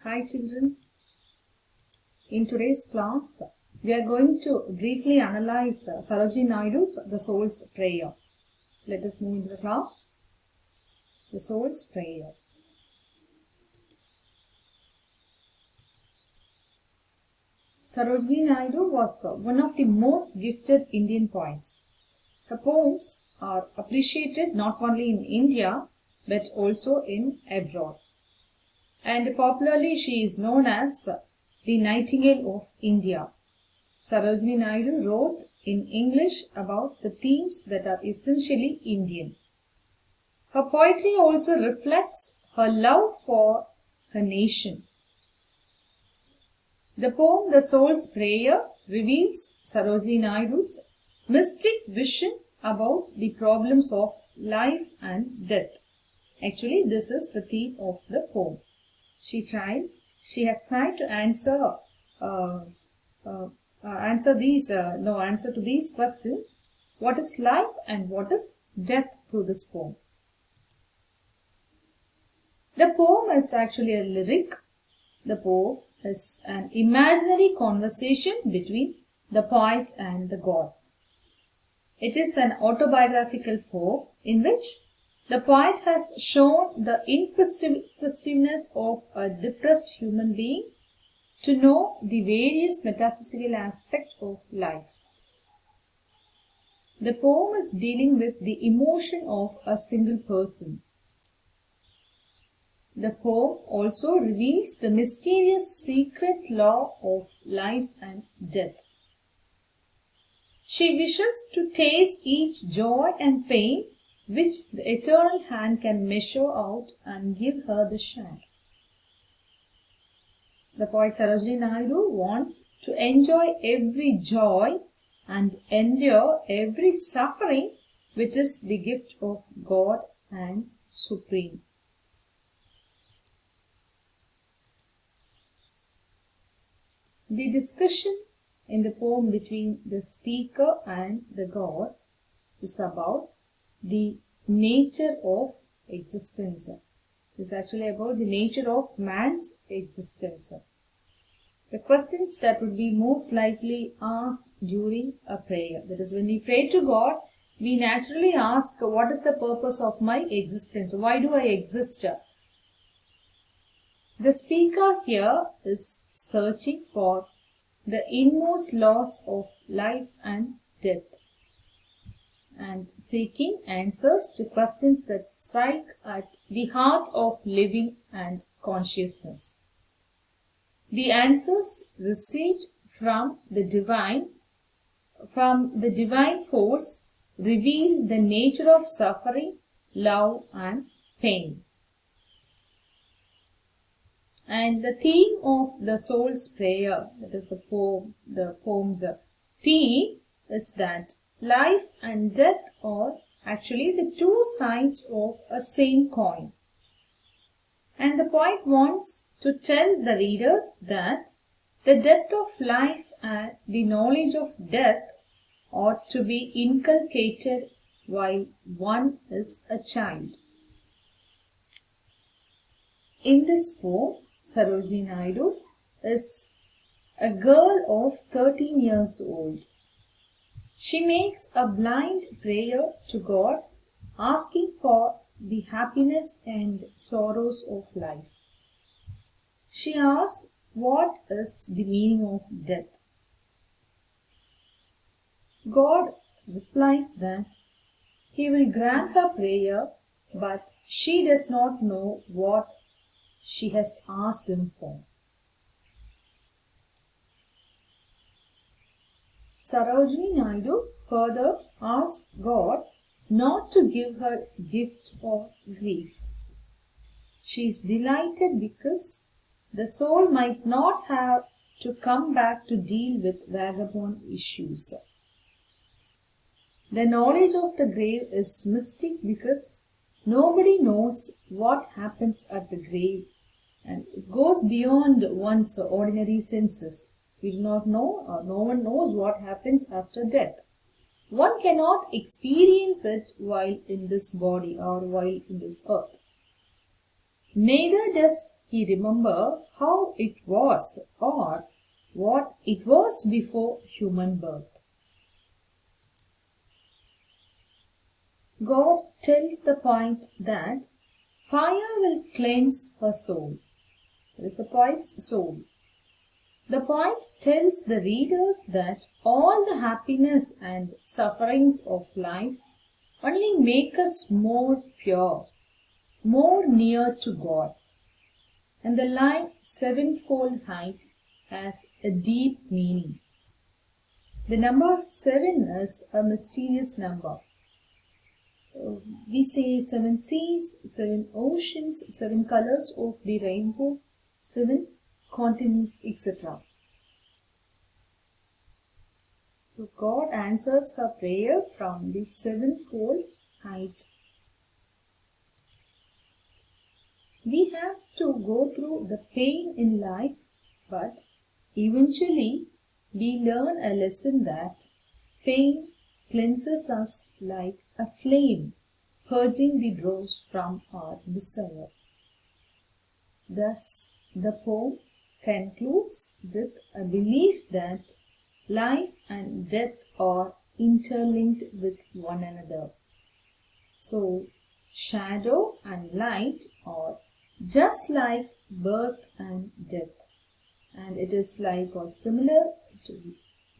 Hi children, in today's class we are going to briefly analyze Sarojini Naidu's The Soul's Prayer. Let us move into the class. The Soul's Prayer. Sarojini Naidu was one of the most gifted Indian poets. Her poems are appreciated not only in India but also in abroad. And popularly she is known as the Nightingale of India. Sarojini Naidu wrote in English about the themes that are essentially Indian. Her poetry also reflects her love for her nation. The poem The Soul's Prayer reveals Sarojini Naidu's mystic vision about the problems of life and death. Actually, this is the theme of the poem. She has tried to answer to these questions: what is life and what is death, through this poem. The poem is actually a lyric. The poem is an imaginary conversation between the poet and the god. It is an autobiographical poem in which the poet has shown the inquisitiveness of a depressed human being to know the various metaphysical aspects of life. The poem is dealing with the emotion of a single person. The poem also reveals the mysterious secret law of life and death. She wishes to taste each joy and pain which the eternal hand can measure out and give her the share. The poet Sarojini Naidu wants to enjoy every joy and endure every suffering which is the gift of God and Supreme. The discussion in the poem between the speaker and the God is about the nature of existence. It is actually about the nature of man's existence. The questions that would be most likely asked during a prayer. That is, when we pray to God, we naturally ask, what is the purpose of my existence? Why do I exist? The speaker here is searching for the inmost laws of life and death and seeking answers to questions that strike at the heart of living and consciousness. The answers received from the divine force reveal the nature of suffering, love and pain. And the theme of the soul's prayer, that is the poem's theme, is that life and death are actually the two sides of a same coin. And the poet wants to tell the readers that the depth of life and the knowledge of death ought to be inculcated while one is a child. In this poem, Sarojini Naidu is a girl of 13 years old. She makes a blind prayer to God, asking for the happiness and sorrows of life. She asks, what is the meaning of death? God replies that He will grant her prayer, but she does not know what she has asked Him for. Sarojini Naidu further asks God not to give her gift of grief. She is delighted because the soul might not have to come back to deal with vagabond issues. The knowledge of the grave is mystic because nobody knows what happens at the grave, and it goes beyond one's ordinary senses. We do not know, or no one knows what happens after death. One cannot experience it while in this body or while in this earth. Neither does he remember how it was or what it was before human birth. God tells the poet that fire will cleanse her soul. That is the poet's soul. The poet tells the readers that all the happiness and sufferings of life only make us more pure, more near to God. And the line sevenfold height has a deep meaning. The number 7 is a mysterious number. We say 7 seas, 7 oceans, 7 colors of the rainbow, 7 continents, etc. So God answers her prayer from the sevenfold height. We have to go through the pain in life, but eventually we learn a lesson that pain cleanses us like a flame, purging the dross from our desire. Thus, the poem concludes with a belief that life and death are interlinked with one another. So, shadow and light are just like birth and death, and it is like or similar to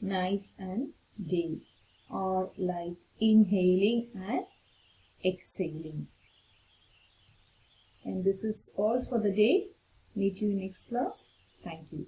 night and day, or like inhaling and exhaling. And this is all for the day. Meet you next class. Thank you.